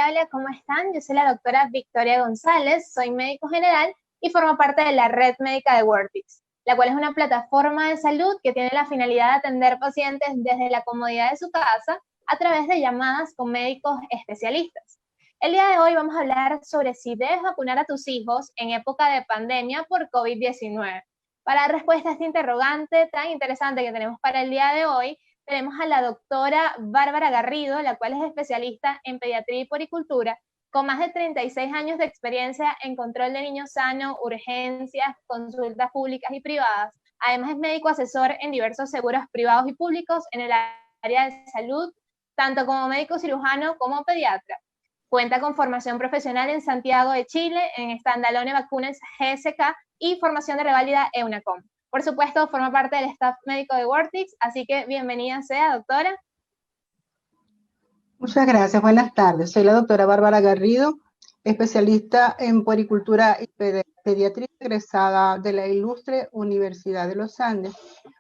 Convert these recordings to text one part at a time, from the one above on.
hola, ¿cómo están? Yo soy la doctora Victoria González, soy médico general y formo parte de la red médica de Wortix, la cual es una plataforma de salud que tiene la finalidad de atender pacientes desde la comodidad de su casa a través de llamadas con médicos especialistas. El día de hoy vamos a hablar sobre si debes vacunar a tus hijos en época de pandemia por COVID-19. Para dar respuesta a este interrogante tan interesante que tenemos para el día de hoy, tenemos a la doctora Bárbara Garrido, la cual es especialista en pediatría y puericultura, con más de 36 años de experiencia en control de niños sanos, urgencias, consultas públicas y privadas. Además es médico asesor en diversos seguros privados y públicos en el área de salud, tanto como médico cirujano como pediatra. Cuenta con formación profesional en Santiago de Chile, en Standalone Vacunas GSK y formación de reválida EUNACOM. Por supuesto, forma parte del staff médico de Wortix, así que bienvenida sea, doctora. Muchas gracias, buenas tardes. Soy la doctora Bárbara Garrido, especialista en puericultura y pediatría, egresada de la Ilustre Universidad de los Andes.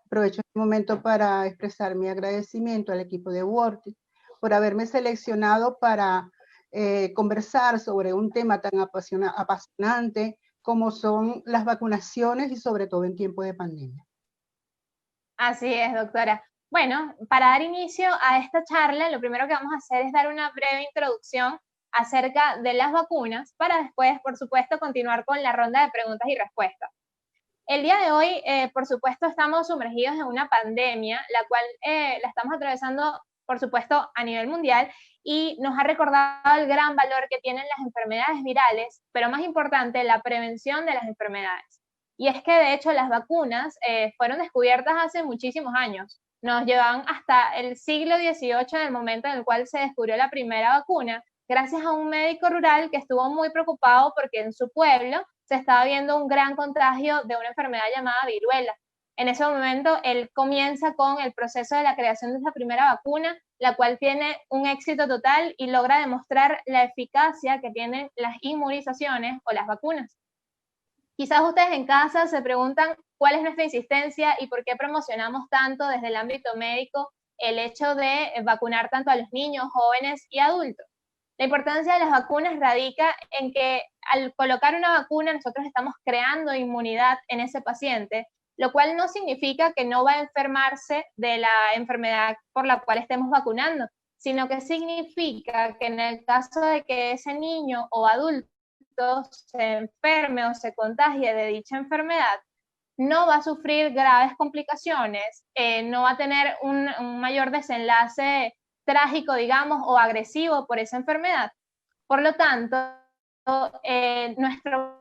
Aprovecho este momento para expresar mi agradecimiento al equipo de Wortix por haberme seleccionado para conversar sobre un tema tan apasionante como son las vacunaciones y sobre todo en tiempo de pandemia. Así es, doctora. Bueno, para dar inicio a esta charla, lo primero que vamos a hacer es dar una breve introducción acerca de las vacunas para después, por supuesto, continuar con la ronda de preguntas y respuestas. El día de hoy, por supuesto, estamos sumergidos en una pandemia, la cual la estamos atravesando, por supuesto, a nivel mundial y nos ha recordado el gran valor que tienen las enfermedades virales, pero más importante, la prevención de las enfermedades. Y es que, de hecho, las vacunas fueron descubiertas hace muchísimos años. Nos llevan hasta el siglo XVIII, en el momento en el cual se descubrió la primera vacuna, gracias a un médico rural que estuvo muy preocupado porque en su pueblo se estaba viendo un gran contagio de una enfermedad llamada viruela. En ese momento, él comienza con el proceso de la creación de esa primera vacuna, la cual tiene un éxito total y logra demostrar la eficacia que tienen las inmunizaciones o las vacunas. Quizás ustedes en casa se preguntan cuál es nuestra insistencia y por qué promocionamos tanto desde el ámbito médico el hecho de vacunar tanto a los niños, jóvenes y adultos. La importancia de las vacunas radica en que al colocar una vacuna nosotros estamos creando inmunidad en ese paciente, lo cual no significa que no va a enfermarse de la enfermedad por la cual estemos vacunando, sino que significa que en el caso de que ese niño o adulto se enferme o se contagie de dicha enfermedad, no va a sufrir graves complicaciones, no va a tener un mayor desenlace trágico, digamos, o agresivo por esa enfermedad. Por lo tanto, nuestro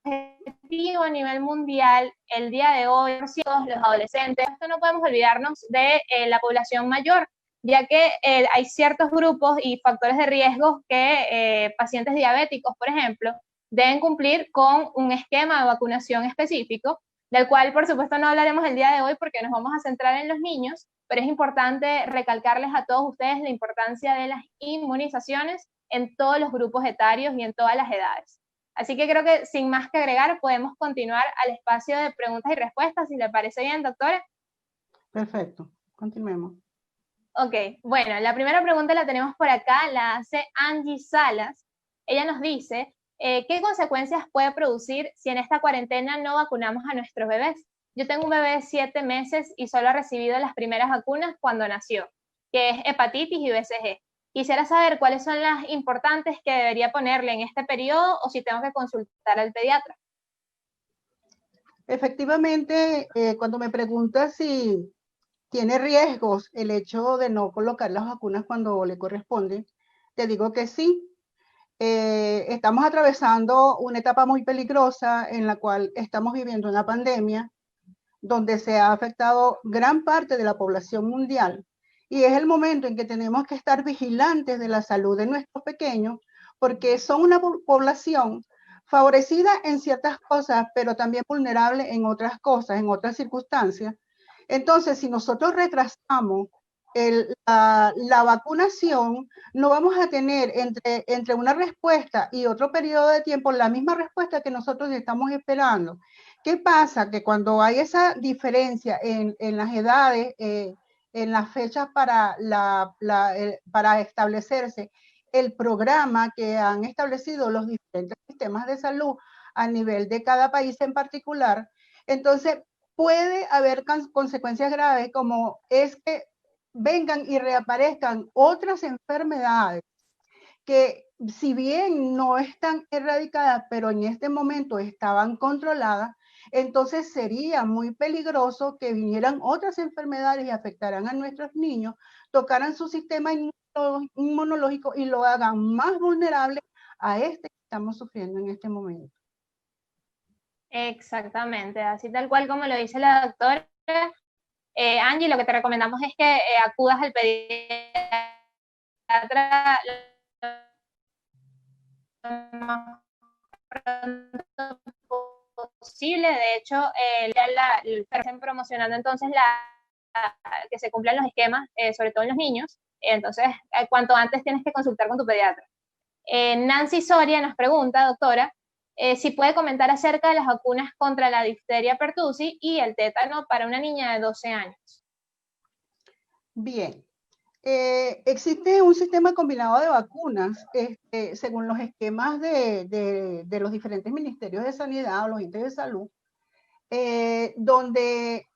objetivo a nivel mundial el día de hoy, los adolescentes, esto no podemos olvidarnos de la población mayor, ya que hay ciertos grupos y factores de riesgo que pacientes diabéticos, por ejemplo, deben cumplir con un esquema de vacunación específico, del cual por supuesto no hablaremos el día de hoy porque nos vamos a centrar en los niños, pero es importante recalcarles a todos ustedes la importancia de las inmunizaciones en todos los grupos etarios y en todas las edades. Así que creo que sin más que agregar podemos continuar al espacio de preguntas y respuestas, si le parece bien, doctora. Perfecto, continuemos. Ok, bueno, la primera pregunta la tenemos por acá, la hace Angie Salas. Ella nos dice, ¿qué consecuencias puede producir si en esta cuarentena no vacunamos a nuestros bebés? Yo tengo un bebé de 7 meses y solo ha recibido las primeras vacunas cuando nació, que es hepatitis y BCG. Quisiera saber cuáles son las importantes que debería ponerle en este periodo o si tengo que consultar al pediatra. Efectivamente, cuando me preguntas si tiene riesgos el hecho de no colocar las vacunas cuando le corresponde, te digo que sí. Estamos atravesando una etapa muy peligrosa en la cual estamos viviendo una pandemia donde se ha afectado gran parte de la población mundial. Y es el momento en que tenemos que estar vigilantes de la salud de nuestros pequeños, porque son una población favorecida en ciertas cosas, pero también vulnerable en otras cosas, en otras circunstancias. Entonces, si nosotros retrasamos la vacunación, no vamos a tener entre una respuesta y otro periodo de tiempo la misma respuesta que nosotros estamos esperando. ¿Qué pasa? Que cuando hay esa diferencia en las edades en las fechas para, para establecerse el programa que han establecido los diferentes sistemas de salud a nivel de cada país en particular, entonces puede haber consecuencias graves como es que vengan y reaparezcan otras enfermedades que si bien no están erradicadas, pero en este momento estaban controladas, entonces sería muy peligroso que vinieran otras enfermedades y afectaran a nuestros niños, tocaran su sistema inmunológico y lo hagan más vulnerable a este que estamos sufriendo en este momento. Exactamente, así tal cual como lo dice la doctora. Angie, lo que te recomendamos es que acudas al pediatra lo más pronto posible. De hecho, están promocionando entonces que se cumplan los esquemas, sobre todo en los niños. Entonces, cuanto antes tienes que consultar con tu pediatra. Nancy Soria nos pregunta, doctora, si puede comentar acerca de las vacunas contra la difteria pertussis y el tétano para una niña de 12 años. Bien. Existe un sistema combinado de vacunas, según los esquemas de los diferentes ministerios de sanidad o los entes de salud, donde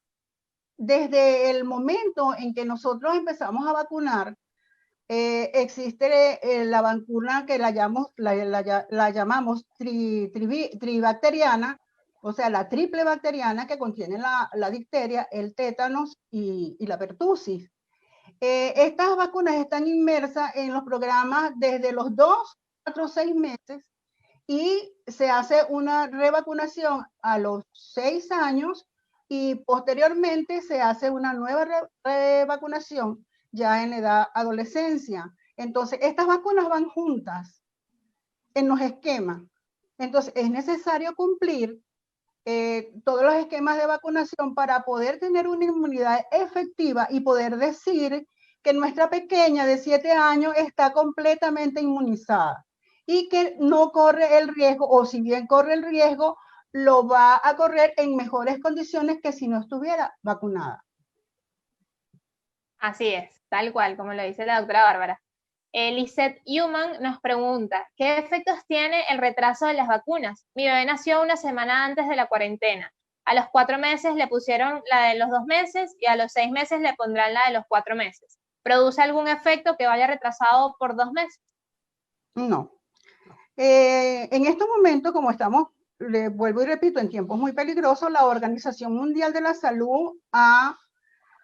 desde el momento en que nosotros empezamos a vacunar, existe la vacuna que la llamamos tribacteriana, o sea, la triple bacteriana que contiene la difteria, el tétanos y la pertussis. Estas vacunas están inmersas en los programas desde los 2, 4, 6 meses y se hace una revacunación a los 6 años y posteriormente se hace una nueva revacunación ya en la edad adolescencia. Entonces, estas vacunas van juntas en los esquemas. Entonces, es necesario cumplir todos los esquemas de vacunación para poder tener una inmunidad efectiva y poder decir que nuestra pequeña de 7 años está completamente inmunizada y que no corre el riesgo, o si bien corre el riesgo, lo va a correr en mejores condiciones que si no estuviera vacunada. Así es, tal cual, como lo dice la doctora Bárbara. Lisette Human nos pregunta, ¿qué efectos tiene el retraso de las vacunas? Mi bebé nació una semana antes de la cuarentena. A los 4 meses le pusieron la de los 2 meses y a los 6 meses le pondrán la de los 4 meses. ¿Produce algún efecto que vaya retrasado por 2 meses? No. En estos momentos, como estamos, le vuelvo y repito, en tiempos muy peligrosos, la Organización Mundial de la Salud ha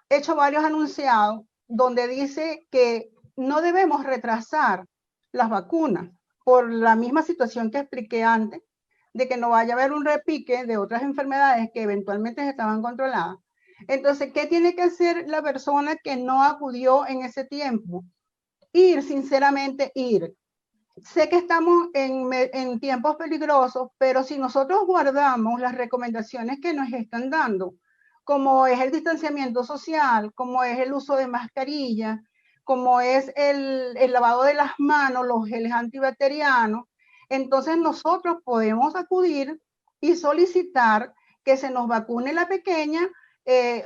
hecho varios anunciados donde dice que no debemos retrasar las vacunas por la misma situación que expliqué antes, de que no vaya a haber un repique de otras enfermedades que eventualmente estaban controladas. Entonces, ¿qué tiene que hacer la persona que no acudió en ese tiempo? Ir, sinceramente, ir. Sé que estamos en tiempos peligrosos, pero si nosotros guardamos las recomendaciones que nos están dando, como es el distanciamiento social, como es el uso de mascarilla, como es el lavado de las manos, los geles antibacterianos, entonces nosotros podemos acudir y solicitar que se nos vacune la pequeña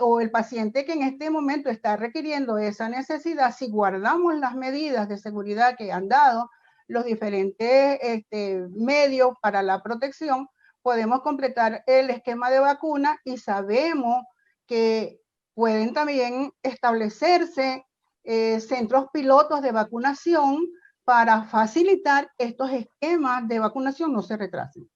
o el paciente que en este momento está requiriendo esa necesidad, si guardamos las medidas de seguridad que han dado los diferentes medios para la protección, podemos completar el esquema de vacuna y sabemos que pueden también establecerse centros pilotos de vacunación para facilitar estos esquemas de vacunación no se retrasen.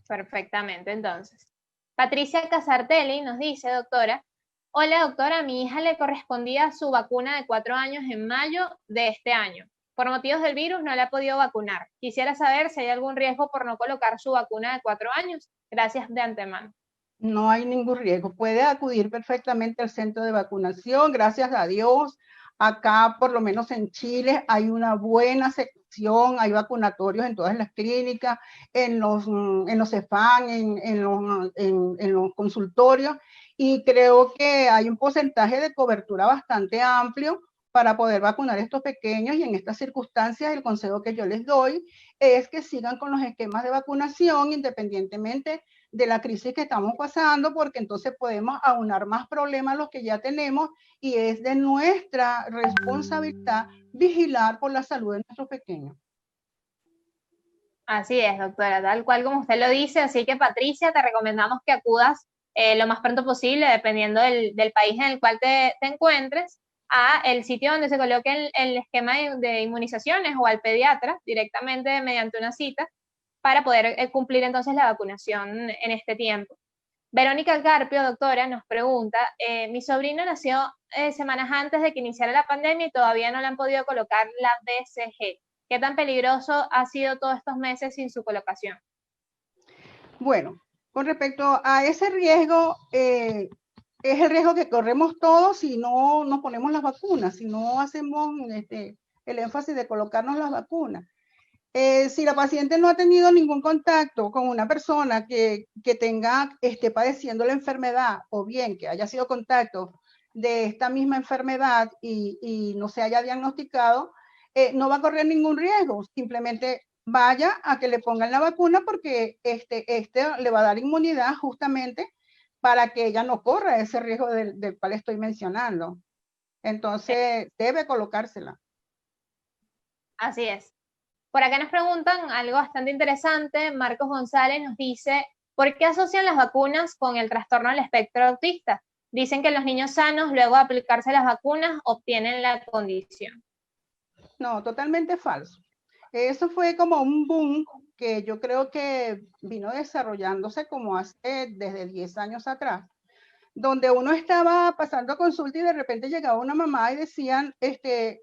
Perfectamente, entonces. Patricia Casartelli nos dice, doctora, hola doctora, a mi hija le correspondía su vacuna de 4 años en mayo de este año. Por motivos del virus no la ha podido vacunar. Quisiera saber si hay algún riesgo por no colocar su vacuna de 4 años. Gracias de antemano. No hay ningún riesgo. Puede acudir perfectamente al centro de vacunación. Gracias a Dios, acá por lo menos en Chile hay una buena sección, hay vacunatorios en todas las clínicas, en los CEFAM, en los consultorios, y creo que hay un porcentaje de cobertura bastante amplio para poder vacunar a estos pequeños, y en estas circunstancias el consejo que yo les doy es que sigan con los esquemas de vacunación independientemente de la crisis que estamos pasando, porque entonces podemos aunar más problemas a los que ya tenemos, y es de nuestra responsabilidad vigilar por la salud de nuestros pequeños. Así es, doctora, tal cual como usted lo dice. Así que, Patricia, te recomendamos que acudas lo más pronto posible, dependiendo del país en el cual te encuentres, a el sitio donde se coloque el esquema de inmunizaciones, o al pediatra directamente mediante una cita, para poder cumplir entonces la vacunación en este tiempo. Verónica Carpio, doctora, nos pregunta, mi sobrino nació semanas antes de que iniciara la pandemia y todavía no le han podido colocar la BCG. ¿Qué tan peligroso ha sido todos estos meses sin su colocación? Bueno, con respecto a ese riesgo, es el riesgo que corremos todos si no nos ponemos las vacunas, si no hacemos el énfasis de colocarnos las vacunas. Si la paciente no ha tenido ningún contacto con una persona que esté padeciendo la enfermedad, o bien que haya sido contacto de esta misma enfermedad y no se haya diagnosticado, no va a correr ningún riesgo. Simplemente vaya a que le pongan la vacuna, porque este le va a dar inmunidad justamente para que ella no corra ese riesgo del cual estoy mencionando. Entonces, debe colocársela. Así es. Por acá nos preguntan algo bastante interesante. Marcos González nos dice, ¿por qué asocian las vacunas con el trastorno del espectro autista? Dicen que los niños sanos, luego de aplicarse las vacunas, obtienen la condición. No, totalmente falso. Eso fue como un boom que yo creo que vino desarrollándose como desde 10 años atrás, donde uno estaba pasando consulta y de repente llegaba una mamá y decían,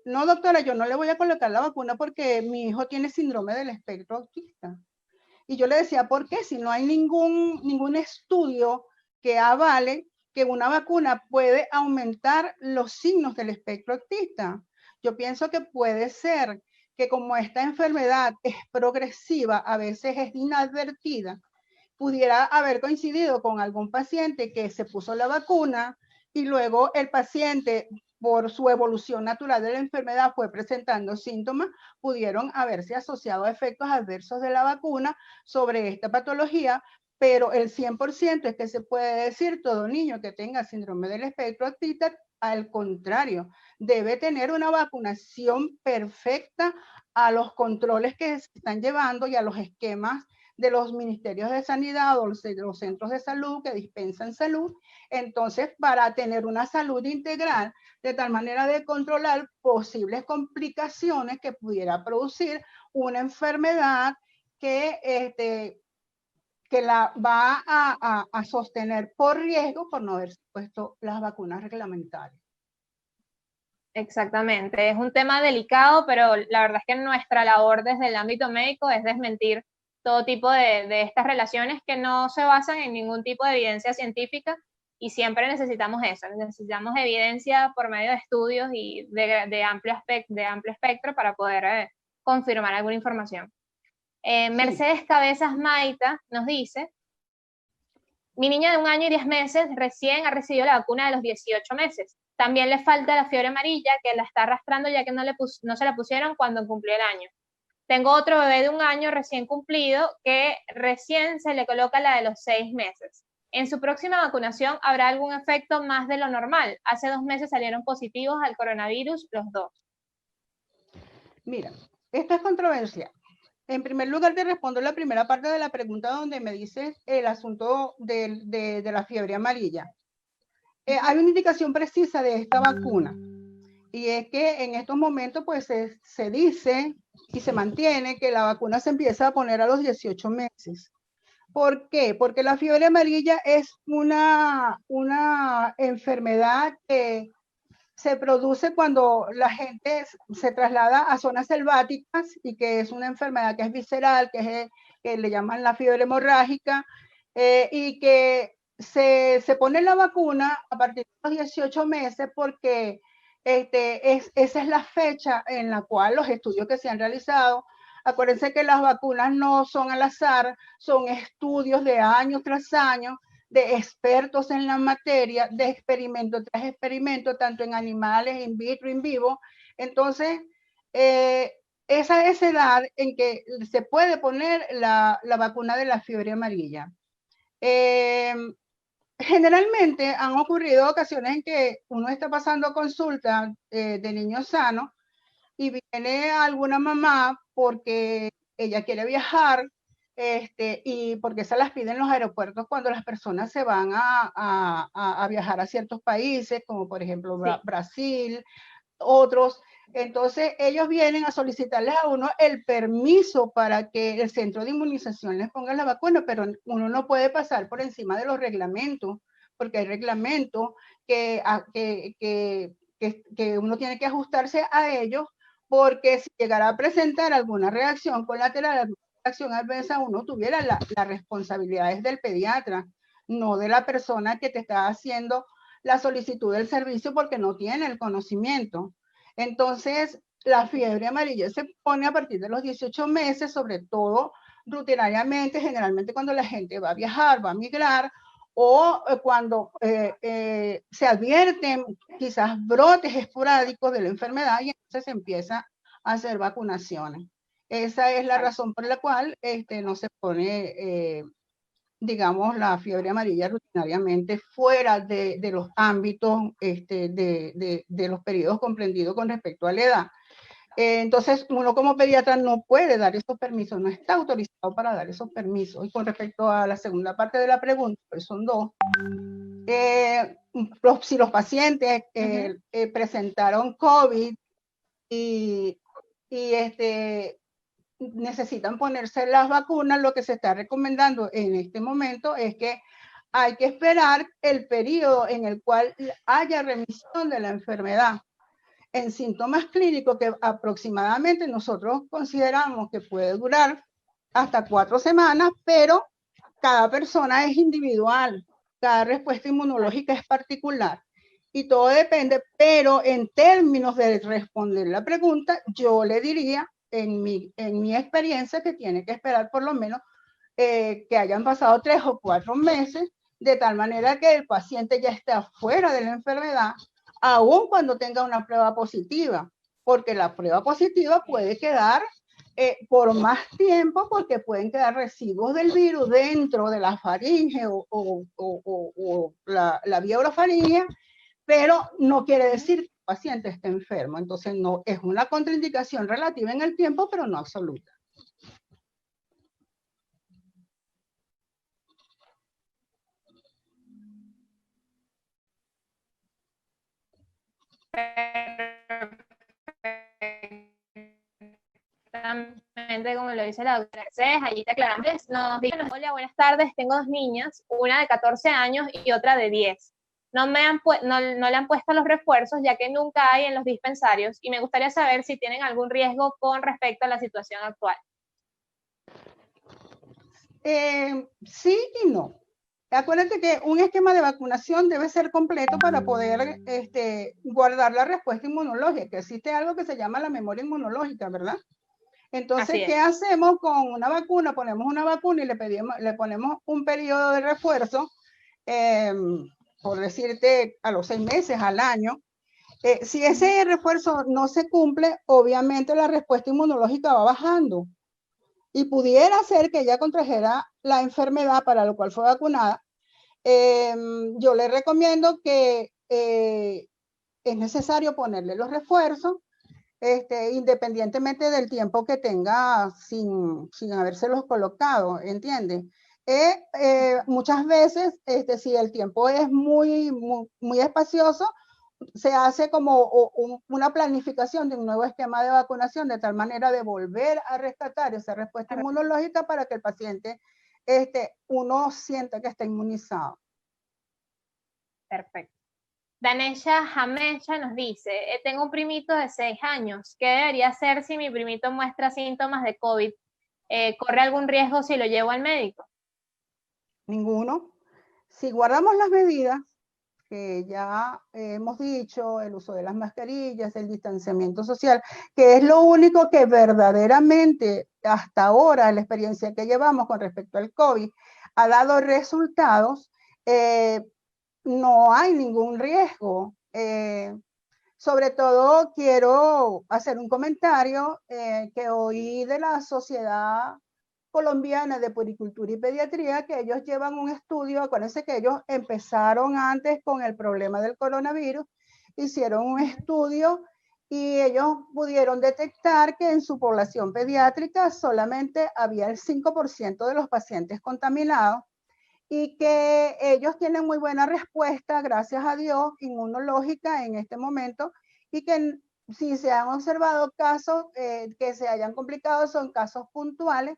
no, doctora, yo no le voy a colocar la vacuna porque mi hijo tiene síndrome del espectro autista. Y yo le decía, ¿por qué? Si no hay ningún estudio que avale que una vacuna puede aumentar los signos del espectro autista. Yo pienso que puede ser que, como esta enfermedad es progresiva, a veces es inadvertida, pudiera haber coincidido con algún paciente que se puso la vacuna y luego el paciente, por su evolución natural de la enfermedad, fue presentando síntomas, pudieron haberse asociado a efectos adversos de la vacuna sobre esta patología. Pero el 100% es que se puede decir todo niño que tenga síndrome del espectro autista, al contrario, debe tener una vacunación perfecta a los controles que se están llevando y a los esquemas de los ministerios de sanidad o de los centros de salud que dispensan salud. Entonces, para tener una salud integral, de tal manera de controlar posibles complicaciones que pudiera producir una enfermedad que la va a sostener por riesgo por no haber puesto las vacunas reglamentarias. Exactamente, es un tema delicado, pero la verdad es que nuestra labor desde el ámbito médico es desmentir todo tipo de estas relaciones que no se basan en ningún tipo de evidencia científica, y siempre necesitamos eso, necesitamos evidencia por medio de estudios y de amplio espectro para poder confirmar alguna información. Mercedes Cabezas Maita nos dice, mi niña de 1 año y 10 meses recién ha recibido la vacuna de los 18 meses. También le falta la fiebre amarilla, que la está arrastrando ya que no se la pusieron cuando cumplió el año. Tengo otro bebé de 1 año recién cumplido que recién se le coloca la de los 6 meses. En su próxima vacunación habrá algún efecto más de lo normal. Hace 2 meses salieron positivos al coronavirus los dos. Mira, esto es controversial. En primer lugar, te respondo la primera parte de la pregunta donde me dices el asunto de la fiebre amarilla. Hay una indicación precisa de esta vacuna, y es que en estos momentos pues se dice y se mantiene que la vacuna se empieza a poner a los 18 meses. ¿Por qué? Porque la fiebre amarilla es una enfermedad que se produce cuando la gente se traslada a zonas selváticas, y que es una enfermedad que es visceral, que le llaman la fiebre hemorrágica, y que se pone la vacuna a partir de los 18 meses porque esa es la fecha en la cual los estudios que se han realizado, acuérdense que las vacunas no son al azar, son estudios de año tras año, de expertos en la materia, de experimento tras experimento, tanto en animales, in vitro, in vivo. Entonces, esa es edad en que se puede poner la vacuna de la fiebre amarilla. Generalmente han ocurrido ocasiones en que uno está pasando consulta de niños sanos y viene alguna mamá porque ella quiere viajar y porque se las piden en los aeropuertos cuando las personas se van a viajar a ciertos países, como por ejemplo Brasil, otros. Entonces ellos vienen a solicitarles a uno el permiso para que el centro de inmunización les ponga la vacuna, pero uno no puede pasar por encima de los reglamentos, porque hay reglamentos que uno tiene que ajustarse a ellos, porque si llegara a presentar alguna reacción colateral, alguna reacción adversa, uno tuviera la responsabilidad es del pediatra, no de la persona que te está haciendo la solicitud del servicio porque no tiene el conocimiento. Entonces, la fiebre amarilla se pone a partir de los 18 meses, sobre todo rutinariamente, generalmente cuando la gente va a viajar, va a migrar, o cuando se advierten quizás brotes esporádicos de la enfermedad y entonces se empieza a hacer vacunaciones. Esa es la razón por la cual no se pone digamos, la fiebre amarilla rutinariamente fuera de los ámbitos de los periodos comprendidos con respecto a la edad. Entonces, uno como pediatra no puede dar esos permisos, no está autorizado para dar esos permisos. Y con respecto a la segunda parte de la pregunta, pues son dos. Si los pacientes presentaron COVID y necesitan ponerse las vacunas, lo que se está recomendando en este momento es que hay que esperar el periodo en el cual haya remisión de la enfermedad. En síntomas clínicos que aproximadamente nosotros consideramos que puede durar hasta 4 semanas, pero cada persona es individual, cada respuesta inmunológica es particular y todo depende, pero en términos de responder la pregunta, yo le diría en mi experiencia que tiene que esperar por lo menos que hayan pasado 3 o 4 meses, de tal manera que el paciente ya esté fuera de la enfermedad, aun cuando tenga una prueba positiva, porque la prueba positiva puede quedar por más tiempo, porque pueden quedar residuos del virus dentro de la faringe o la vía orofaringea, pero no quiere decir que el paciente esté enfermo. Entonces, no es una contraindicación relativa en el tiempo, pero no absoluta. Como lo dice la doctora Mercedes, allí te aclaramos. Nos dicen: hola, buenas tardes, tengo 2 niñas, una de 14 años y otra de 10. No le han puesto los refuerzos ya que nunca hay en los dispensarios y me gustaría saber si tienen algún riesgo con respecto a la situación actual. Sí y no. Acuérdate que un esquema de vacunación debe ser completo para poder guardar la respuesta inmunológica, que existe algo que se llama la memoria inmunológica, ¿verdad? Entonces, ¿qué hacemos con una vacuna? Ponemos una vacuna y le ponemos un periodo de refuerzo, por decirte, a los 6 meses, al año. Si ese refuerzo no se cumple, obviamente la respuesta inmunológica va bajando. Y pudiera ser que ella contrajera la enfermedad para lo cual fue vacunada. Yo le recomiendo que es necesario ponerle los refuerzos, independientemente del tiempo que tenga sin habérselos colocado, ¿entiendes? Muchas veces, si el tiempo es muy espacioso, se hace como una planificación de un nuevo esquema de vacunación, de tal manera de volver a rescatar esa respuesta inmunológica para que el paciente, uno sienta que está inmunizado. Perfecto. Danesha Jamecha nos dice: tengo un primito de 6 años. ¿Qué debería hacer si mi primito muestra síntomas de COVID? ¿Corre algún riesgo si lo llevo al médico? Ninguno. Si guardamos las medidas que ya hemos dicho, el uso de las mascarillas, el distanciamiento social, que es lo único que verdaderamente hasta ahora, la experiencia que llevamos con respecto al COVID, ha dado resultados. eh, no hay ningún riesgo. Sobre todo quiero hacer un comentario que oí de la Sociedad Colombiana de Puericultura y Pediatría, que ellos llevan un estudio. Acuérdense que ellos empezaron antes con el problema del coronavirus, hicieron un estudio y ellos pudieron detectar que en su población pediátrica solamente había el 5% de los pacientes contaminados y que ellos tienen muy buena respuesta, gracias a Dios, inmunológica en este momento, y que si se han observado casos que se hayan complicado, son casos puntuales.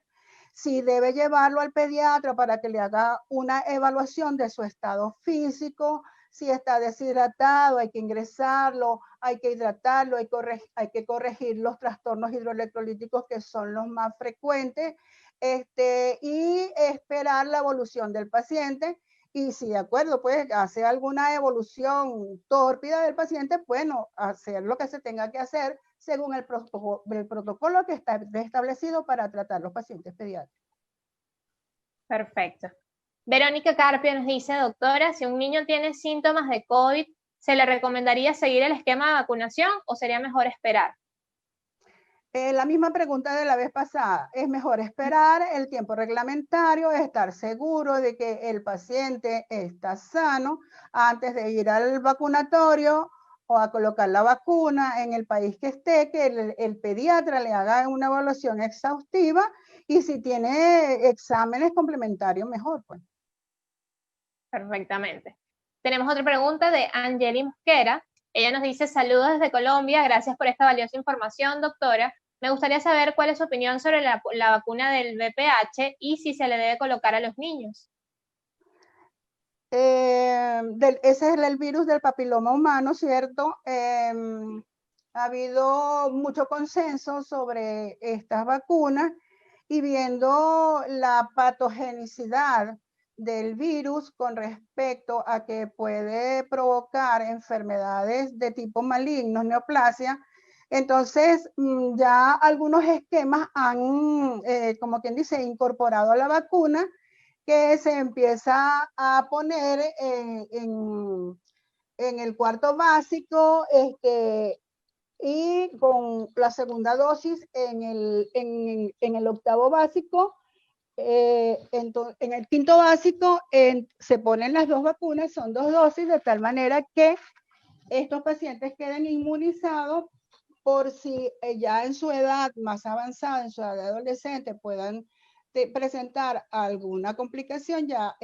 Si debe llevarlo al pediatra para que le haga una evaluación de su estado físico, si está deshidratado, hay que ingresarlo, hay que hidratarlo, hay que corregir los trastornos hidroelectrolíticos que son los más frecuentes, y esperar la evolución del paciente. Y si de acuerdo, pues hace alguna evolución tórpida del paciente, bueno, hacer lo que se tenga que hacer según el protocolo que está establecido para tratar los pacientes pediátricos. Perfecto. Verónica Carpio nos dice, doctora, si un niño tiene síntomas de COVID, ¿se le recomendaría seguir el esquema de vacunación o sería mejor esperar? La misma pregunta de la vez pasada. Es mejor esperar el tiempo reglamentario, estar seguro de que el paciente está sano antes de ir al vacunatorio o a colocar la vacuna en el país que esté, que el pediatra le haga una evaluación exhaustiva y si tiene exámenes complementarios, mejor, pues. Perfectamente. Tenemos otra pregunta de Angeli Mosquera. Ella nos dice, saludos desde Colombia, gracias por esta valiosa información, doctora. Me gustaría saber cuál es su opinión sobre la vacuna del VPH y si se le debe colocar a los niños. Ese es el virus del papiloma humano, ¿cierto? Ha habido mucho consenso sobre estas vacunas y viendo la patogenicidad del virus con respecto a que puede provocar enfermedades de tipo maligno, neoplasia, entonces ya algunos esquemas han, como quien dice, incorporado a la vacuna que se empieza a poner en el cuarto básico, y con la segunda dosis en el octavo básico. En el quinto básico se ponen las dos vacunas, son dos dosis, de tal manera que estos pacientes queden inmunizados por si ya en su edad más avanzada, en su edad de adolescente, puedan presentar alguna complicación, ya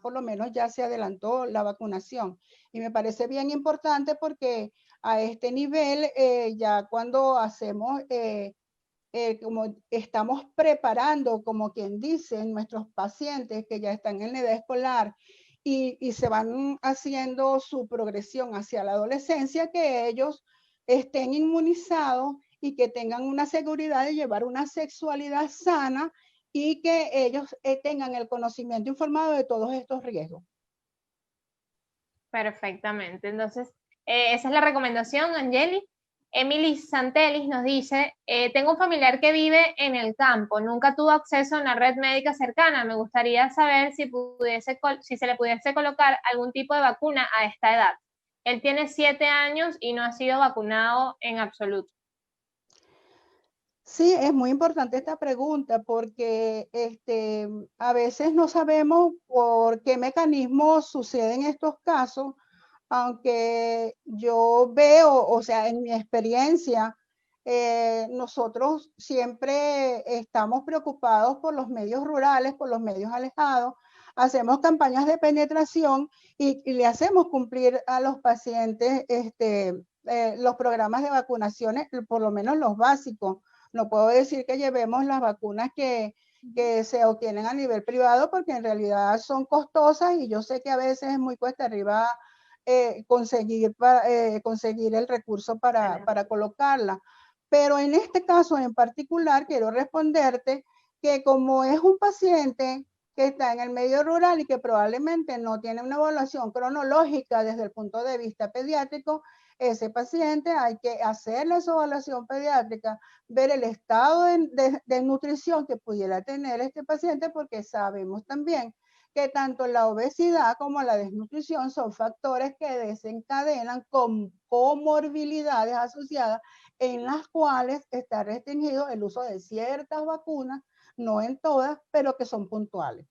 por lo menos ya se adelantó la vacunación. Y me parece bien importante porque a este nivel, ya cuando hacemos, como estamos preparando, como quien dice, nuestros pacientes que ya están en la edad escolar y se van haciendo su progresión hacia la adolescencia, que ellos estén inmunizados y que tengan una seguridad de llevar una sexualidad sana y que ellos tengan el conocimiento informado de todos estos riesgos. Perfectamente. Entonces, esa es la recomendación, Angeli. Emily Santelis nos dice, tengo un familiar que vive en el campo, nunca tuvo acceso a una red médica cercana. Me gustaría saber si se le pudiese colocar algún tipo de vacuna a esta edad. Él tiene 7 años y no ha sido vacunado en absoluto. Sí, es muy importante esta pregunta porque a veces no sabemos por qué mecanismos suceden estos casos, aunque yo veo, o sea, en mi experiencia, nosotros siempre estamos preocupados por los medios rurales, por los medios alejados, hacemos campañas de penetración y le hacemos cumplir a los pacientes los programas de vacunaciones, por lo menos los básicos. No puedo decir que llevemos las vacunas que se obtienen a nivel privado porque en realidad son costosas y yo sé que a veces es muy cuesta arriba conseguir el recurso para colocarla. Pero en este caso en particular quiero responderte que como es un paciente que está en el medio rural y que probablemente no tiene una evaluación cronológica desde el punto de vista pediátrico, ese paciente hay que hacerle su evaluación pediátrica, ver el estado de nutrición que pudiera tener este paciente, porque sabemos también que tanto la obesidad como la desnutrición son factores que desencadenan con comorbilidades asociadas en las cuales está restringido el uso de ciertas vacunas, no en todas, pero que son puntuales.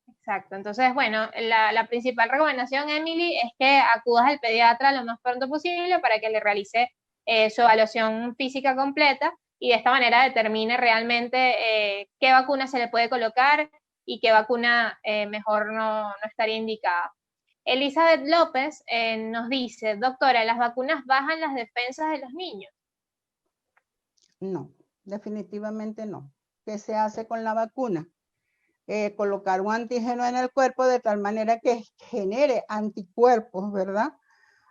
Exacto. Entonces, bueno, la principal recomendación, Emily, es que acudas al pediatra lo más pronto posible para que le realice su evaluación física completa y de esta manera determine realmente qué vacuna se le puede colocar y qué vacuna mejor no estaría indicada. Elizabeth López nos dice, doctora, ¿las vacunas bajan las defensas de los niños? No, definitivamente no. ¿Qué se hace con la vacuna? Colocar un antígeno en el cuerpo de tal manera que genere anticuerpos, ¿verdad?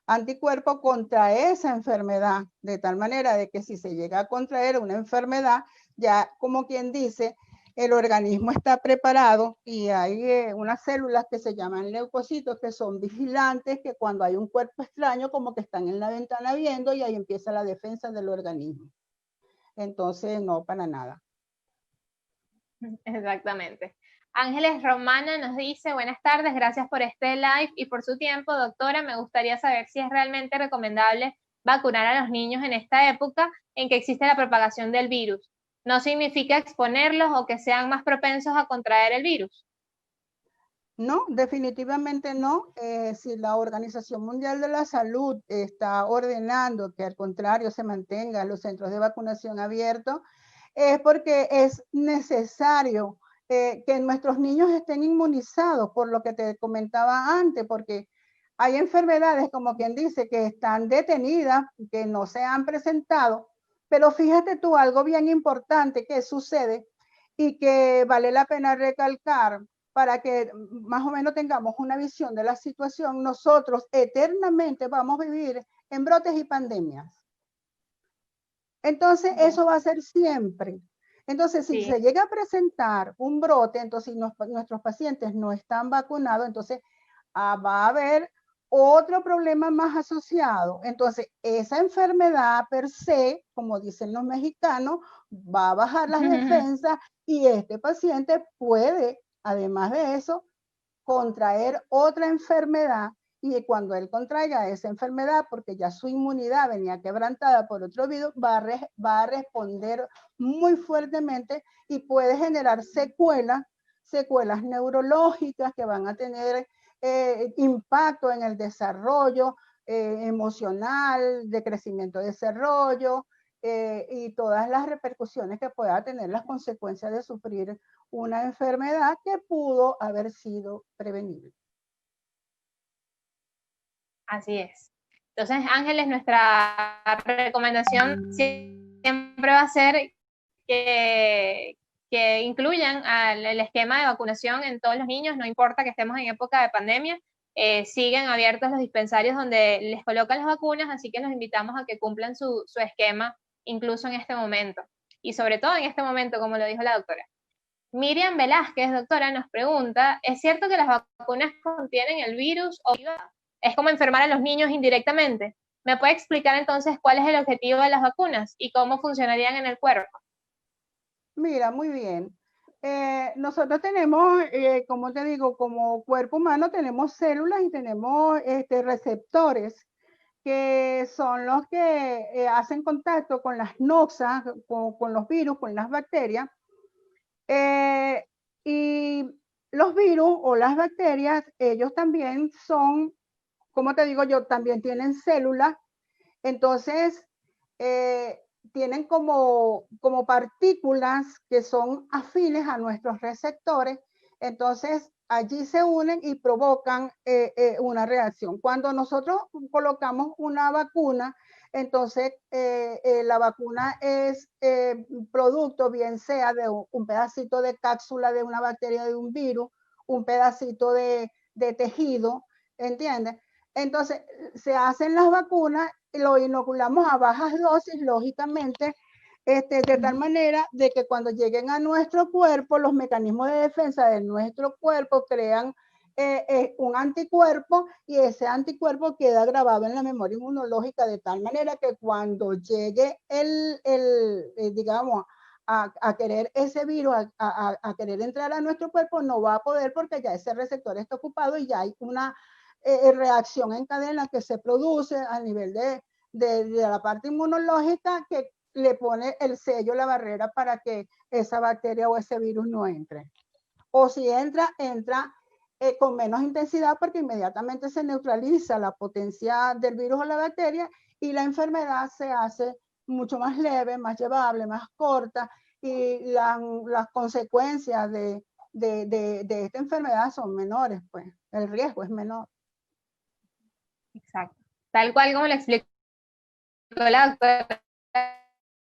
Anticuerpos contra esa enfermedad, de tal manera de que si se llega a contraer una enfermedad, ya como quien dice, el organismo está preparado y hay unas células que se llaman leucocitos que son vigilantes, que cuando hay un cuerpo extraño como que están en la ventana viendo y ahí empieza la defensa del organismo. Entonces, no, para nada. Exactamente. Ángeles Romana nos dice, buenas tardes, gracias por este live y por su tiempo. Doctora, me gustaría saber si es realmente recomendable vacunar a los niños en esta época en que existe la propagación del virus. ¿No significa exponerlos o que sean más propensos a contraer el virus? No, definitivamente no. Si la Organización Mundial de la Salud está ordenando que al contrario se mantengan los centros de vacunación abiertos, es porque es necesario que nuestros niños estén inmunizados, por lo que te comentaba antes, porque hay enfermedades, como quien dice, que están detenidas, que no se han presentado, pero fíjate tú algo bien importante que sucede y que vale la pena recalcar para que más o menos tengamos una visión de la situación. Nosotros eternamente vamos a vivir en brotes y pandemias. Entonces, eso va a ser siempre. Entonces, si se llega a presentar un brote, entonces nuestros pacientes no están vacunados, entonces va a haber otro problema más asociado. Entonces, esa enfermedad per se, como dicen los mexicanos, va a bajar las defensas y este paciente puede, además de eso, contraer otra enfermedad y cuando él contraiga esa enfermedad, porque ya su inmunidad venía quebrantada por otro virus, va a responder muy fuertemente y puede generar secuelas neurológicas que van a tener impacto en el desarrollo emocional, de crecimiento, desarrollo, y todas las repercusiones que pueda tener las consecuencias de sufrir una enfermedad que pudo haber sido prevenible. Así es. Entonces, Ángeles, nuestra recomendación siempre va a ser que incluyan el esquema de vacunación en todos los niños, no importa que estemos en época de pandemia, siguen abiertos los dispensarios donde les colocan las vacunas, así que los invitamos a que cumplan su esquema incluso en este momento. Y sobre todo en este momento, como lo dijo la doctora. Miriam Velázquez, doctora, nos pregunta, ¿es cierto que las vacunas contienen el virus o es como enfermar a los niños indirectamente? ¿Me puede explicar entonces cuál es el objetivo de las vacunas y cómo funcionarían en el cuerpo? Mira, muy bien. Nosotros tenemos, como te digo, como cuerpo humano tenemos células y tenemos receptores que son los que hacen contacto con las noxas, con los virus, con las bacterias. Y los virus o las bacterias, ellos también son, como te digo yo, también tienen células. Entonces, tienen como partículas que son afines a nuestros receptores. Entonces, allí se unen y provocan una reacción. Cuando nosotros colocamos una vacuna, entonces la vacuna es producto, bien sea de un pedacito de cápsula de una bacteria, de un virus, un pedacito de tejido, ¿entiendes? Entonces, se hacen las vacunas y lo inoculamos a bajas dosis, lógicamente, de tal manera de que cuando lleguen a nuestro cuerpo, los mecanismos de defensa de nuestro cuerpo crean un anticuerpo y ese anticuerpo queda grabado en la memoria inmunológica de tal manera que cuando llegue digamos, a querer ese virus, a querer entrar a nuestro cuerpo, no va a poder porque ya ese receptor está ocupado y ya hay una reacción en cadena que se produce a nivel de la parte inmunológica que le pone el sello, la barrera para que esa bacteria o ese virus no entre. O si entra, entra con menos intensidad porque inmediatamente se neutraliza la potencia del virus o la bacteria y la enfermedad se hace mucho más leve, más llevable, más corta y las consecuencias de esta enfermedad son menores, pues el riesgo es menor. Exacto. Tal cual como le explicó la doctora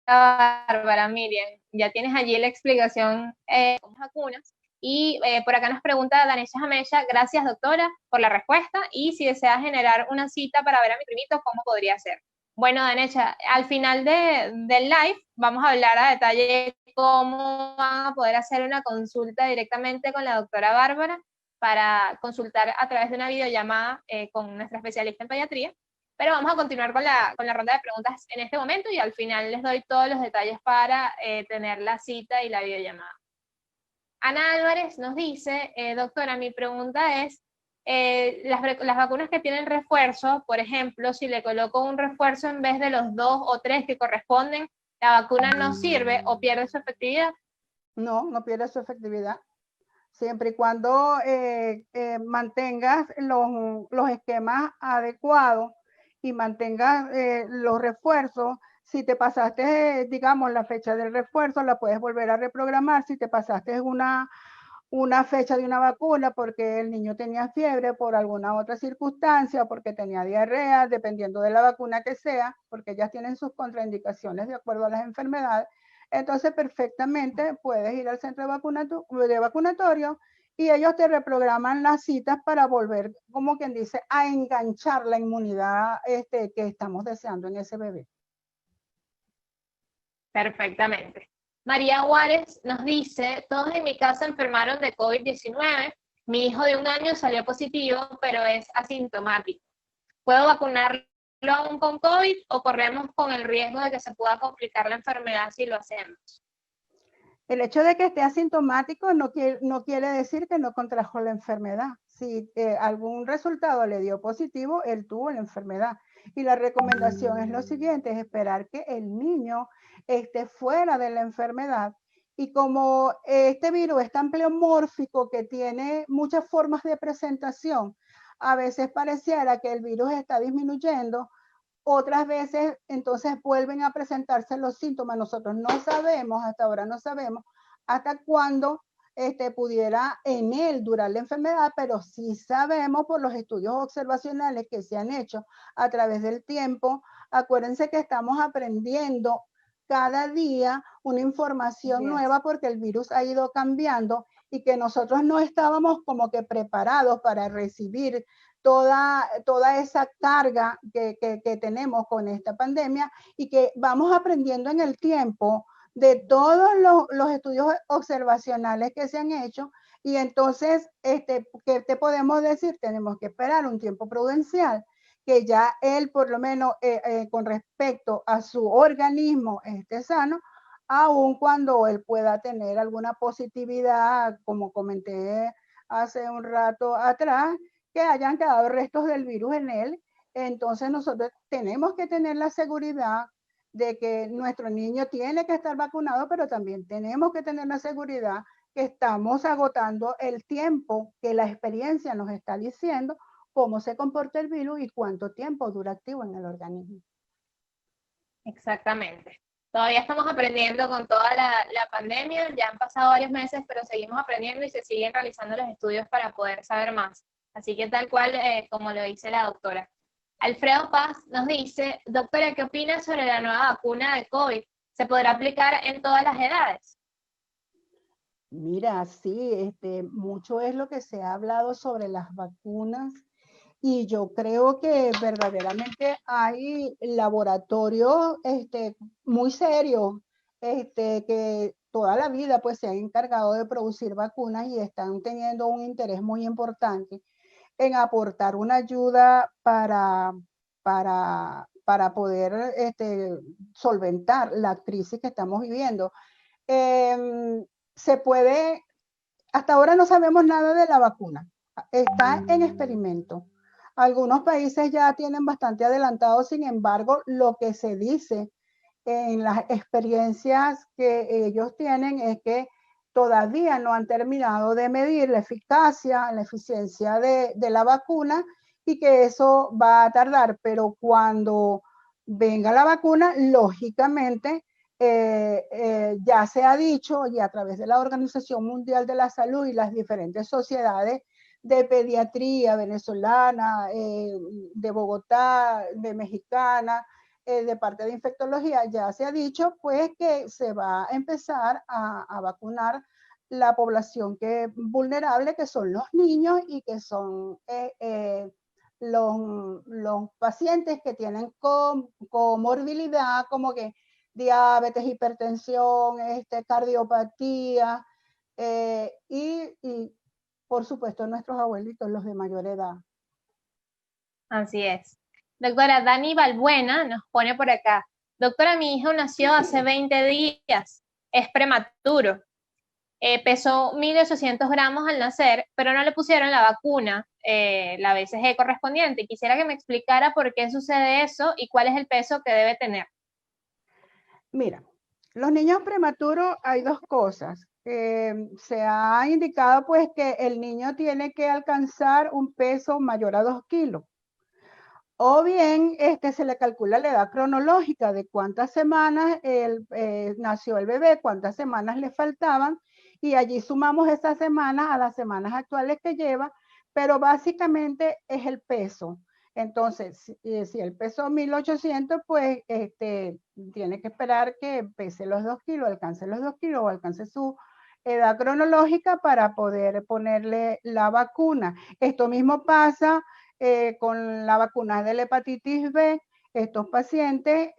Bárbara, Miriam, ya tienes allí la explicación con vacunas. Y por acá nos pregunta Danesha Jamesha, gracias doctora por la respuesta, y si desea generar una cita para ver a mi primito, ¿cómo podría ser? Bueno, Danesha, al final del live vamos a hablar a detalle cómo van a poder hacer una consulta directamente con la doctora Bárbara para consultar a través de una videollamada con nuestra especialista en pediatría. Pero vamos a continuar con la ronda de preguntas en este momento y al final les doy todos los detalles para tener la cita y la videollamada. Ana Álvarez nos dice, doctora, mi pregunta es, las vacunas que tienen refuerzo, por ejemplo, si le coloco un refuerzo en vez de los 2 o 3 que corresponden, ¿la vacuna no sirve o pierde su efectividad? No, no pierde su efectividad. Siempre y cuando mantengas los esquemas adecuados y mantengas los refuerzos. Si te pasaste, digamos, la fecha del refuerzo, la puedes volver a reprogramar. Si te pasaste una fecha de una vacuna porque el niño tenía fiebre por alguna otra circunstancia, porque tenía diarrea, dependiendo de la vacuna que sea, porque ellas tienen sus contraindicaciones de acuerdo a las enfermedades. Entonces, perfectamente puedes ir al centro de vacunatorio y ellos te reprograman las citas para volver, como quien dice, a enganchar la inmunidad que estamos deseando en ese bebé. Perfectamente. María Juárez nos dice, todos en mi casa enfermaron de COVID-19, mi hijo de 1 año salió positivo, pero es asintomático. ¿Puedo vacunarlo aún con COVID o corremos con el riesgo de que se pueda complicar la enfermedad si lo hacemos? El hecho de que esté asintomático no quiere decir que no contrajo la enfermedad. Si algún resultado le dio positivo, él tuvo la enfermedad. Y la recomendación es lo siguiente, es esperar que el niño esté fuera de la enfermedad. Y como este virus es tan pleomórfico que tiene muchas formas de presentación, a veces pareciera que el virus está disminuyendo, otras veces entonces vuelven a presentarse los síntomas. Nosotros no sabemos, hasta ahora no sabemos, hasta cuándo pudiera en él durar la enfermedad, pero sí sabemos por los estudios observacionales que se han hecho a través del tiempo. Acuérdense que estamos aprendiendo cada día una información nueva porque el virus ha ido cambiando y que nosotros no estábamos como que preparados para recibir toda esa carga que tenemos con esta pandemia y que vamos aprendiendo en el tiempo de todos los estudios observacionales que se han hecho. Y entonces, ¿qué te podemos decir? Tenemos que esperar un tiempo prudencial, que ya él, por lo menos con respecto a su organismo, esté sano, aun cuando él pueda tener alguna positividad, como comenté hace un rato atrás, que hayan quedado restos del virus en él. Entonces nosotros tenemos que tener la seguridad de que nuestro niño tiene que estar vacunado, pero también tenemos que tener la seguridad que estamos agotando el tiempo que la experiencia nos está diciendo cómo se comporta el virus y cuánto tiempo dura activo en el organismo. Exactamente. Todavía estamos aprendiendo con toda la pandemia, ya han pasado varios meses, pero seguimos aprendiendo y se siguen realizando los estudios para poder saber más. Así que tal cual como lo dice la doctora. Alfredo Paz nos dice, doctora, ¿qué opina sobre la nueva vacuna de COVID? ¿Se podrá aplicar en todas las edades? Mira, sí, mucho es lo que se ha hablado sobre las vacunas y yo creo que verdaderamente hay laboratorios muy serios que toda la vida pues se han encargado de producir vacunas y están teniendo un interés muy importante en aportar una ayuda para poder solventar la crisis que estamos viviendo. se puede, hasta ahora no sabemos nada de la vacuna, está en experimento. Algunos países ya tienen bastante adelantado, sin embargo, lo que se dice en las experiencias que ellos tienen es que todavía no han terminado de medir la eficacia, la eficiencia de la vacuna y que eso va a tardar, pero cuando venga la vacuna, lógicamente, ya se ha dicho y a través de la Organización Mundial de la Salud y las diferentes sociedades de pediatría venezolana, de Bogotá, de mexicana, de parte de infectología, ya se ha dicho pues que se va a empezar a vacunar la población que vulnerable, que son los niños y que son los pacientes que tienen comorbilidad, como que diabetes, hipertensión, cardiopatía, y por supuesto nuestros abuelitos, los de mayor edad. Así es. Doctora Dani Balbuena nos pone por acá. Doctora, mi hijo nació hace 20 días. Es prematuro. Pesó 1.800 gramos al nacer, pero no le pusieron la vacuna, la BCG correspondiente. Quisiera que me explicara por qué sucede eso y cuál es el peso que debe tener. Mira, los niños prematuros hay dos cosas. Se ha indicado pues que el niño tiene que alcanzar un peso mayor a 2 kilos. O bien se le calcula la edad cronológica de cuántas semanas nació el bebé, cuántas semanas le faltaban, y allí sumamos esas semanas a las semanas actuales que lleva, pero básicamente es el peso. Entonces, si el peso 1.800, pues tiene que esperar que pese los 2 kilos, alcance los 2 kilos o alcance su edad cronológica para poder ponerle la vacuna. Esto mismo pasa con la vacuna de la hepatitis B. Estos pacientes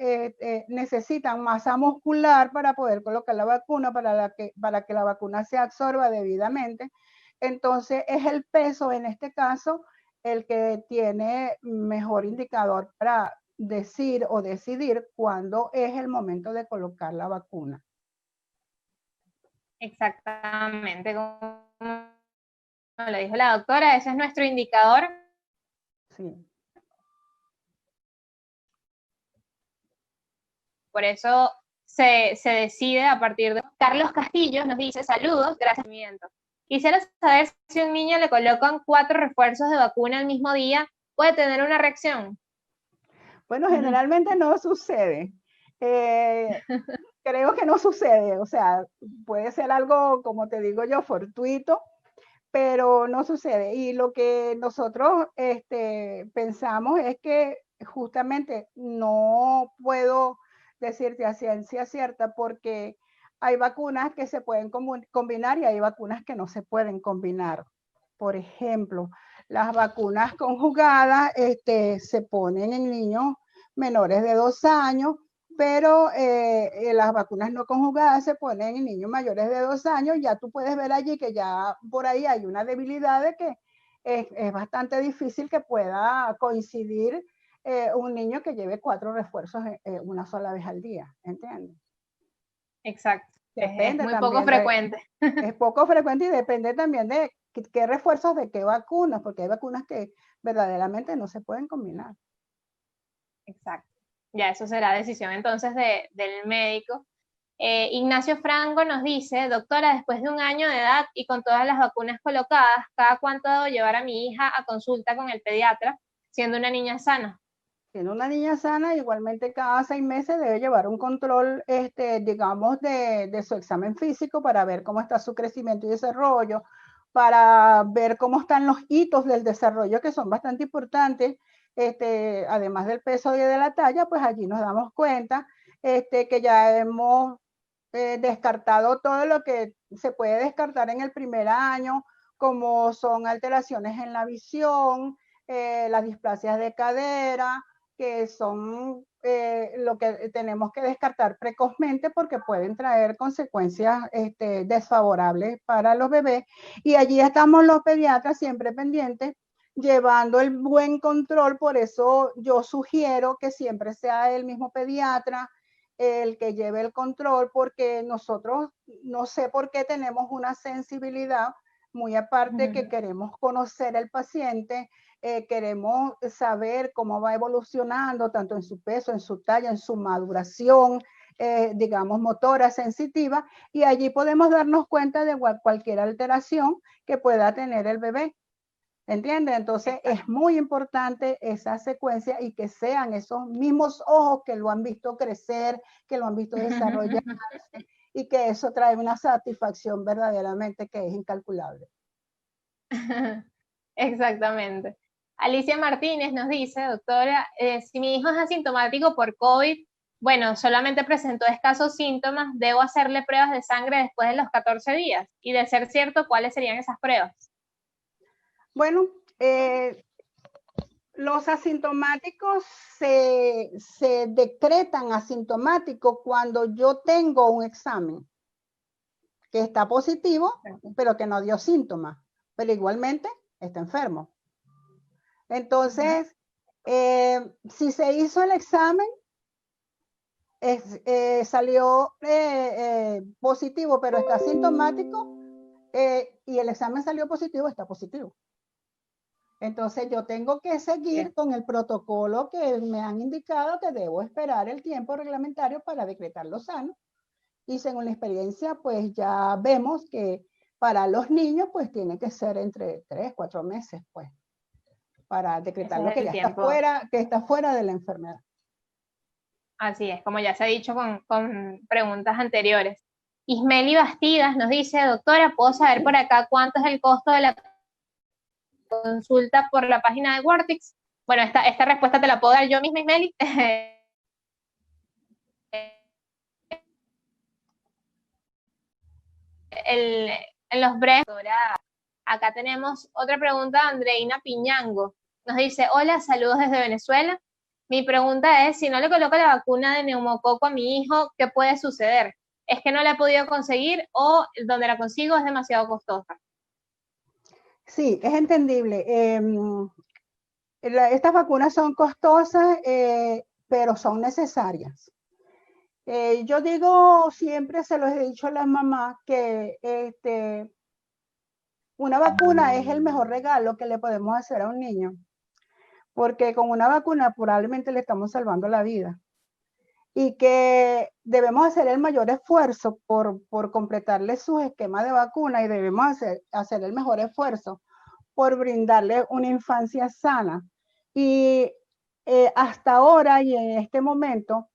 necesitan masa muscular para poder colocar la vacuna, para que la vacuna se absorba debidamente. Entonces, es el peso, en este caso, el que tiene mejor indicador para decir o decidir cuándo es el momento de colocar la vacuna. Exactamente, como lo dijo la doctora, ese es nuestro indicador. Sí. Por eso se decide a partir de... Carlos Castillo nos dice, saludos, gracias. Quisiera saber si a un niño le colocan 4 refuerzos de vacuna el mismo día, ¿puede tener una reacción? Bueno, generalmente no sucede. Creo que no sucede, o sea, puede ser algo, como te digo yo, fortuito, pero no sucede. Y lo que nosotros pensamos es que justamente no puedo decirte a ciencia cierta porque hay vacunas que se pueden combinar y hay vacunas que no se pueden combinar. Por ejemplo, las vacunas conjugadas se ponen en niños menores de 2 años, pero las vacunas no conjugadas se ponen en niños mayores de 2 años. Ya tú puedes ver allí que ya por ahí hay una debilidad de que es bastante difícil que pueda coincidir un niño que lleve 4 refuerzos una sola vez al día, ¿entiendes? Exacto. Depende es muy poco frecuente. Es poco frecuente y depende también de qué refuerzos de qué vacunas, porque hay vacunas que verdaderamente no se pueden combinar. Exacto. Ya eso será decisión entonces del médico. Ignacio Franco nos dice, doctora, después de 1 año de edad y con todas las vacunas colocadas, ¿cada cuánto debo llevar a mi hija a consulta con el pediatra, siendo una niña sana? Siendo una niña sana, igualmente cada 6 meses debe llevar un control, digamos, de su examen físico para ver cómo está su crecimiento y desarrollo, para ver cómo están los hitos del desarrollo, que son bastante importantes. Además del peso y de la talla, pues allí nos damos cuenta que ya hemos descartado todo lo que se puede descartar en el primer año, como son alteraciones en la visión, las displasias de cadera, que son lo que tenemos que descartar precozmente porque pueden traer consecuencias desfavorables para los bebés. Y allí estamos los pediatras siempre pendientes, llevando el buen control. Por eso yo sugiero que siempre sea el mismo pediatra el que lleve el control, porque nosotros no sé por qué tenemos una sensibilidad muy aparte que queremos conocer al paciente, queremos saber cómo va evolucionando, tanto en su peso, en su talla, en su maduración, digamos, motora, sensitiva, y allí podemos darnos cuenta de cualquier alteración que pueda tener el bebé. ¿Entiendes? Entonces es muy importante esa secuencia y que sean esos mismos ojos que lo han visto crecer, que lo han visto desarrollarse y que eso trae una satisfacción verdaderamente que es incalculable. Exactamente. Alicia Martínez nos dice, doctora, si mi hijo es asintomático por COVID, bueno, solamente presentó escasos síntomas, ¿debo hacerle pruebas de sangre después de los 14 días? Y de ser cierto, ¿cuáles serían esas pruebas? Bueno, los asintomáticos se decretan asintomáticos cuando yo tengo un examen que está positivo, pero que no dio síntomas, pero igualmente está enfermo. Entonces, si se hizo el examen, salió positivo, pero está asintomático, y el examen salió positivo, está positivo. Entonces yo tengo que seguir con el protocolo que me han indicado que debo esperar el tiempo reglamentario para decretarlo sano. Y según la experiencia, pues ya vemos que para los niños, pues tiene que ser entre 3, 4 meses, pues, para decretarlo que ya está fuera de la enfermedad. Así es, como ya se ha dicho con preguntas anteriores. Ismeli Bastidas nos dice, doctora, ¿puedo saber por acá cuánto es el costo de la consulta por la página de Vortex? Bueno, esta respuesta te la puedo dar yo misma, Ismeli. En los breves, acá tenemos otra pregunta de Andreina Piñango. Nos dice, hola, saludos desde Venezuela. Mi pregunta es, si no le coloco la vacuna de neumococo a mi hijo, ¿qué puede suceder? ¿Es que no la he podido conseguir o donde la consigo es demasiado costosa? Sí, es entendible. Estas vacunas son costosas, pero son necesarias. Yo digo, siempre se los he dicho a las mamás que una vacuna es el mejor regalo que le podemos hacer a un niño, porque con una vacuna probablemente le estamos salvando la vida y que debemos hacer el mayor esfuerzo por completarle sus esquemas de vacuna y debemos hacer el mejor esfuerzo por brindarle una infancia sana. Y hasta ahora y en este momento,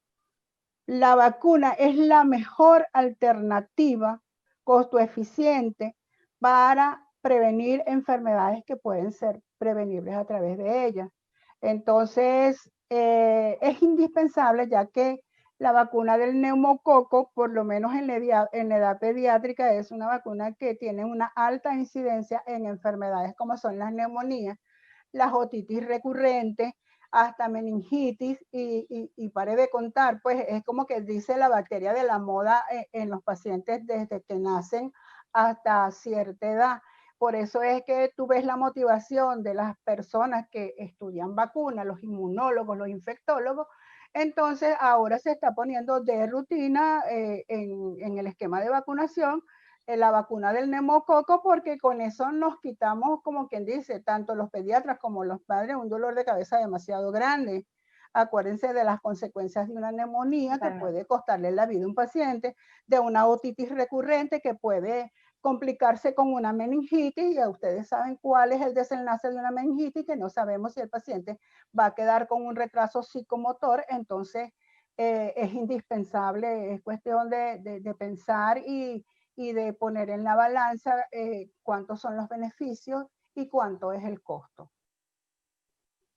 la vacuna es la mejor alternativa costo eficiente para prevenir enfermedades que pueden ser prevenibles a través de ella. Entonces, es indispensable ya que la vacuna del neumococo, por lo menos en la edad pediátrica, es una vacuna que tiene una alta incidencia en enfermedades como son las neumonías, las otitis recurrentes, hasta meningitis y pare de contar, pues es como que dice la bacteria de la moda en los pacientes desde que nacen hasta cierta edad. Por eso es que tú ves la motivación de las personas que estudian vacunas, los inmunólogos, los infectólogos. Entonces ahora se está poniendo de rutina en el esquema de vacunación la vacuna del neumococo, porque con eso nos quitamos, como quien dice, tanto los pediatras como los padres, un dolor de cabeza demasiado grande. Acuérdense de las consecuencias de una neumonía que puede costarle la vida a un paciente, de una otitis recurrente que puede complicarse con una meningitis, y ya ustedes saben cuál es el desenlace de una meningitis, que no sabemos si el paciente va a quedar con un retraso psicomotor. Entonces es indispensable, es cuestión de pensar y de poner en la balanza cuántos son los beneficios y cuánto es el costo.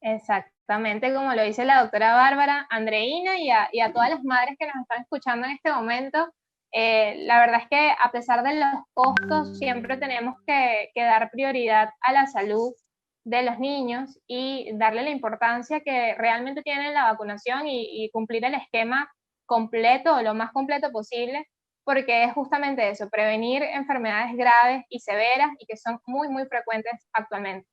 Exactamente, como lo dice la doctora Bárbara, Andreina y a todas las madres que nos están escuchando en este momento, la verdad es que a pesar de los costos, siempre tenemos que dar prioridad a la salud de los niños y darle la importancia que realmente tiene la vacunación y cumplir el esquema completo o lo más completo posible, porque es justamente eso, prevenir enfermedades graves y severas y que son muy, muy frecuentes actualmente.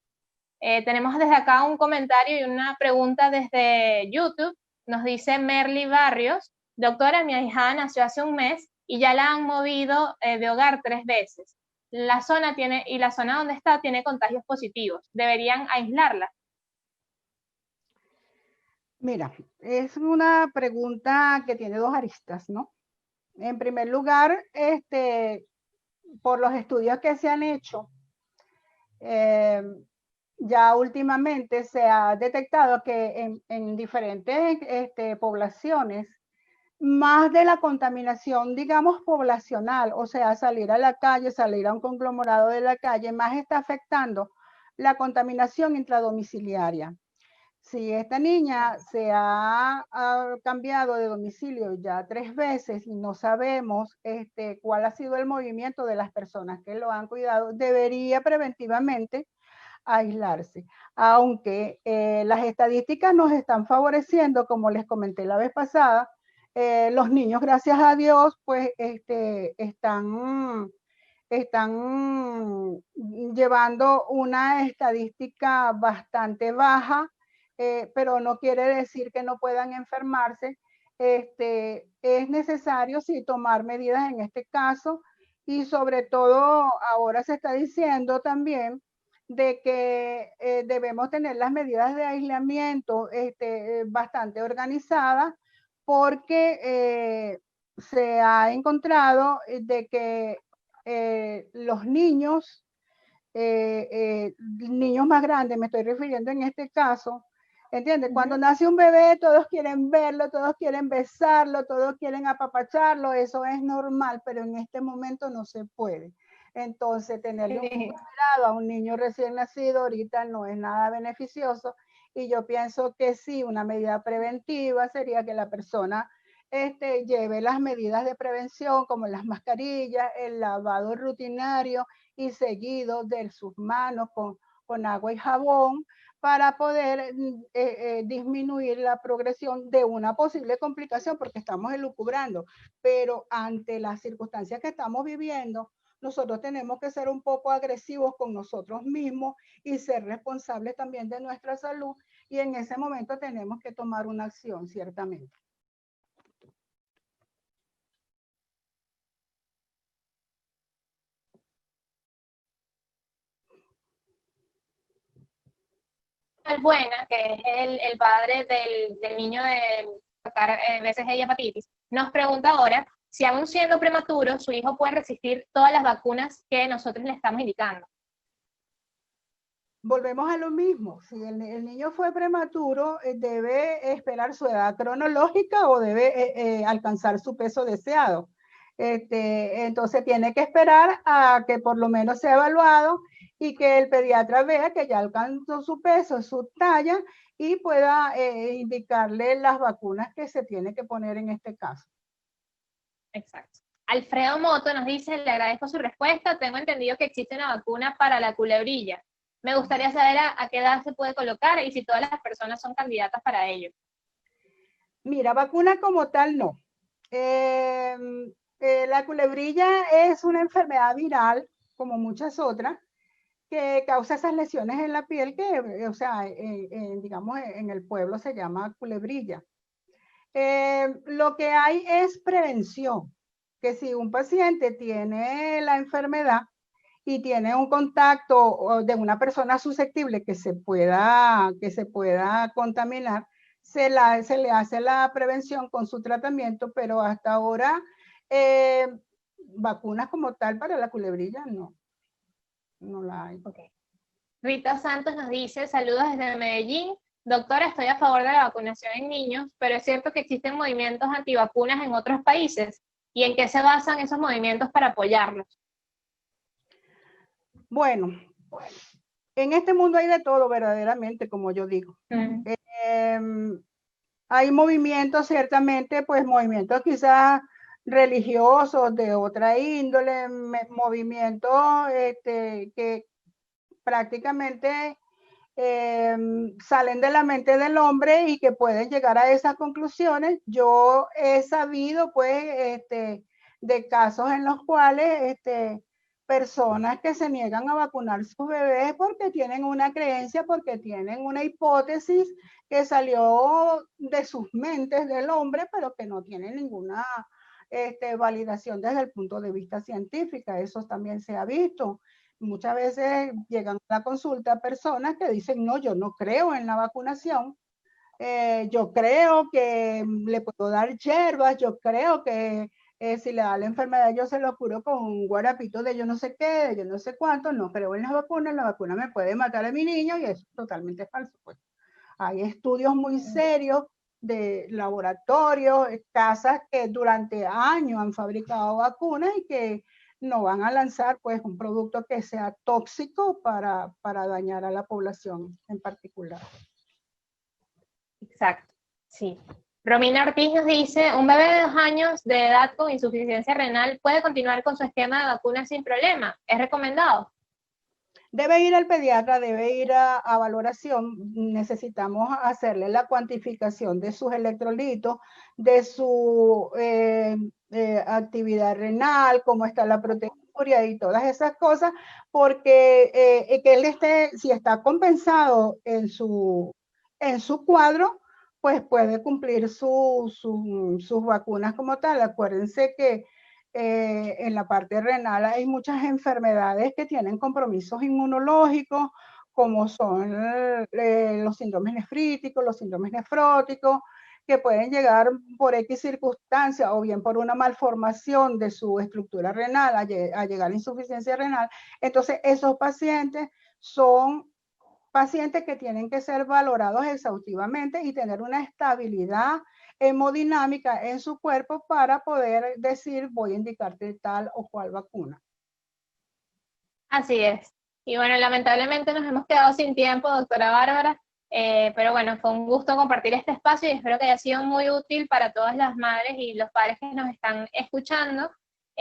Tenemos desde acá un comentario y una pregunta desde YouTube. Nos dice Merly Barrios, Doctora, mi ahijada nació hace un mes y ya la han movido de hogar 3 veces. La zona donde está tiene contagios positivos. ¿Deberían aislarla? Mira, es una pregunta que tiene dos aristas, ¿no? En primer lugar, por los estudios que se han hecho, ya últimamente se ha detectado que en diferentes poblaciones, más de la contaminación, digamos, poblacional, o sea, salir a la calle, salir a un conglomerado de la calle, más está afectando la contaminación intradomiciliaria. Si esta niña se ha cambiado de domicilio ya 3 veces y no sabemos cuál ha sido el movimiento de las personas que lo han cuidado, debería preventivamente aislarse. Aunque las estadísticas nos están favoreciendo, como les comenté la vez pasada, los niños, gracias a Dios, pues están llevando una estadística bastante baja, pero no quiere decir que no puedan enfermarse. Es necesario sí tomar medidas en este caso, y sobre todo ahora se está diciendo también de que debemos tener las medidas de aislamiento bastante organizadas, porque se ha encontrado de que los niños más grandes, me estoy refiriendo en este caso, ¿entiendes? Cuando nace un bebé, todos quieren verlo, todos quieren besarlo, todos quieren apapacharlo, eso es normal, pero en este momento no se puede. Entonces, tenerle un cuidado a un niño recién nacido ahorita no es nada beneficioso, y yo pienso que sí, una medida preventiva sería que la persona lleve las medidas de prevención, como las mascarillas, el lavado rutinario y seguido de sus manos con agua y jabón, para poder disminuir la progresión de una posible complicación, porque estamos elucubrando, pero ante las circunstancias que estamos viviendo, nosotros tenemos que ser un poco agresivos con nosotros mismos y ser responsables también de nuestra salud, y en ese momento tenemos que tomar una acción, ciertamente. Buena, que es el padre del niño de BCG y hepatitis, nos pregunta ahora si aún siendo prematuro su hijo puede resistir todas las vacunas que nosotros le estamos indicando. Volvemos a lo mismo. Si el niño fue prematuro, debe esperar su edad cronológica o debe alcanzar su peso deseado. Entonces tiene que esperar a que por lo menos sea evaluado y que el pediatra vea que ya alcanzó su peso, su talla, y pueda indicarle las vacunas que se tiene que poner en este caso. Exacto. Alfredo Moto nos dice, le agradezco su respuesta, tengo entendido que existe una vacuna para la culebrilla. Me gustaría saber a qué edad se puede colocar y si todas las personas son candidatas para ello. Mira, vacuna como tal no. La culebrilla es una enfermedad viral, como muchas otras, que causa esas lesiones en la piel que, o sea, digamos, en el pueblo se llama culebrilla. Lo que hay es prevención, que si un paciente tiene la enfermedad y tiene un contacto de una persona susceptible que se pueda contaminar, se le hace la prevención con su tratamiento, pero hasta ahora vacunas como tal para la culebrilla no la hay. Okay. Rita Santos nos dice, saludos desde Medellín. Doctora, estoy a favor de la vacunación en niños, pero es cierto que existen movimientos antivacunas en otros países. ¿Y en qué se basan esos movimientos para apoyarlos? Bueno, en este mundo hay de todo verdaderamente, como yo digo. Hay movimientos, ciertamente, pues movimientos quizás religiosos de otra índole, movimientos que prácticamente salen de la mente del hombre y que pueden llegar a esas conclusiones. Yo he sabido, pues, de casos en los cuales personas que se niegan a vacunar sus bebés porque tienen una creencia, porque tienen una hipótesis que salió de sus mentes del hombre, pero que no tiene ninguna validación desde el punto de vista científico. Eso también se ha visto. Muchas veces llegan a la consulta personas que dicen, no, yo no creo en la vacunación, yo creo que le puedo dar hierbas, yo creo que si le da la enfermedad yo se lo curo con un guarapito de yo no sé qué, de yo no sé cuánto, no creo en la vacuna me puede matar a mi niño y eso es totalmente falso. Pues. Hay estudios muy serios de laboratorios, casas que durante años han fabricado vacunas y que no van a lanzar pues un producto que sea tóxico para dañar a la población en particular. Exacto, sí. Romina Ortiz nos dice, un bebé de 2 años de edad con insuficiencia renal puede continuar con su esquema de vacunas sin problema. ¿Es recomendado? Debe ir al pediatra, debe ir a valoración. Necesitamos hacerle la cuantificación de sus electrolitos, de su actividad renal, cómo está la proteinuria y todas esas cosas, porque que él esté, si está compensado en su cuadro, pues puede cumplir sus vacunas como tal. Acuérdense que en la parte renal hay muchas enfermedades que tienen compromisos inmunológicos, como son los síndromes nefríticos, los síndromes nefróticos, que pueden llegar por X circunstancia o bien por una malformación de su estructura renal a llegar a la insuficiencia renal. Entonces, esos pacientes son pacientes que tienen que ser valorados exhaustivamente y tener una estabilidad hemodinámica en su cuerpo para poder decir voy a indicarte tal o cual vacuna. Así es. Y bueno, lamentablemente nos hemos quedado sin tiempo, doctora Bárbara, pero bueno, fue un gusto compartir este espacio y espero que haya sido muy útil para todas las madres y los padres que nos están escuchando.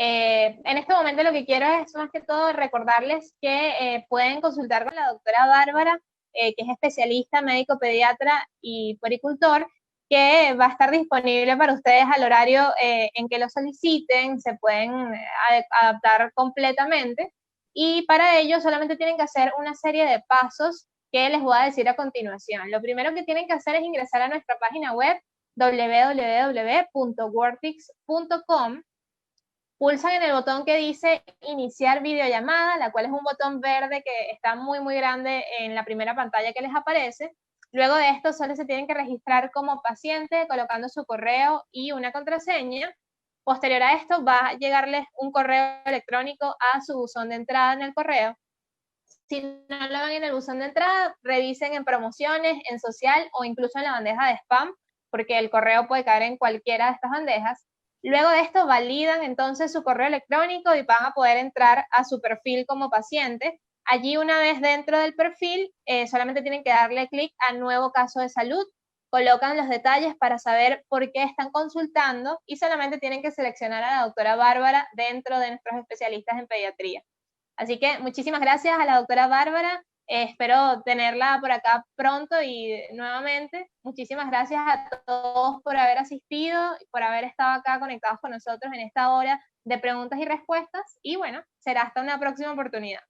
En este momento lo que quiero es más que todo recordarles que pueden consultar con la doctora Bárbara, que es especialista, médico pediatra y puericultor, que va a estar disponible para ustedes al horario en que lo soliciten, se pueden adaptar completamente. Y para ello solamente tienen que hacer una serie de pasos que les voy a decir a continuación. Lo primero que tienen que hacer es ingresar a nuestra página web www.wortix.com, pulsan en el botón que dice iniciar videollamada, la cual es un botón verde que está muy muy grande en la primera pantalla que les aparece. Luego de esto solo se tienen que registrar como paciente colocando su correo y una contraseña. Posterior a esto va a llegarles un correo electrónico a su buzón de entrada en el correo. Si no lo ven en el buzón de entrada, revisen en promociones, en social o incluso en la bandeja de spam, porque el correo puede caer en cualquiera de estas bandejas. Luego de esto validan entonces su correo electrónico y van a poder entrar a su perfil como paciente. Allí una vez dentro del perfil, solamente tienen que darle clic a nuevo caso de salud, colocan los detalles para saber por qué están consultando y solamente tienen que seleccionar a la doctora Bárbara dentro de nuestros especialistas en pediatría. Así que muchísimas gracias a la doctora Bárbara. Espero tenerla por acá pronto y nuevamente. Muchísimas gracias a todos por haber asistido y por haber estado acá conectados con nosotros en esta hora de preguntas y respuestas. Y bueno, será hasta una próxima oportunidad.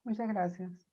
Muchas gracias.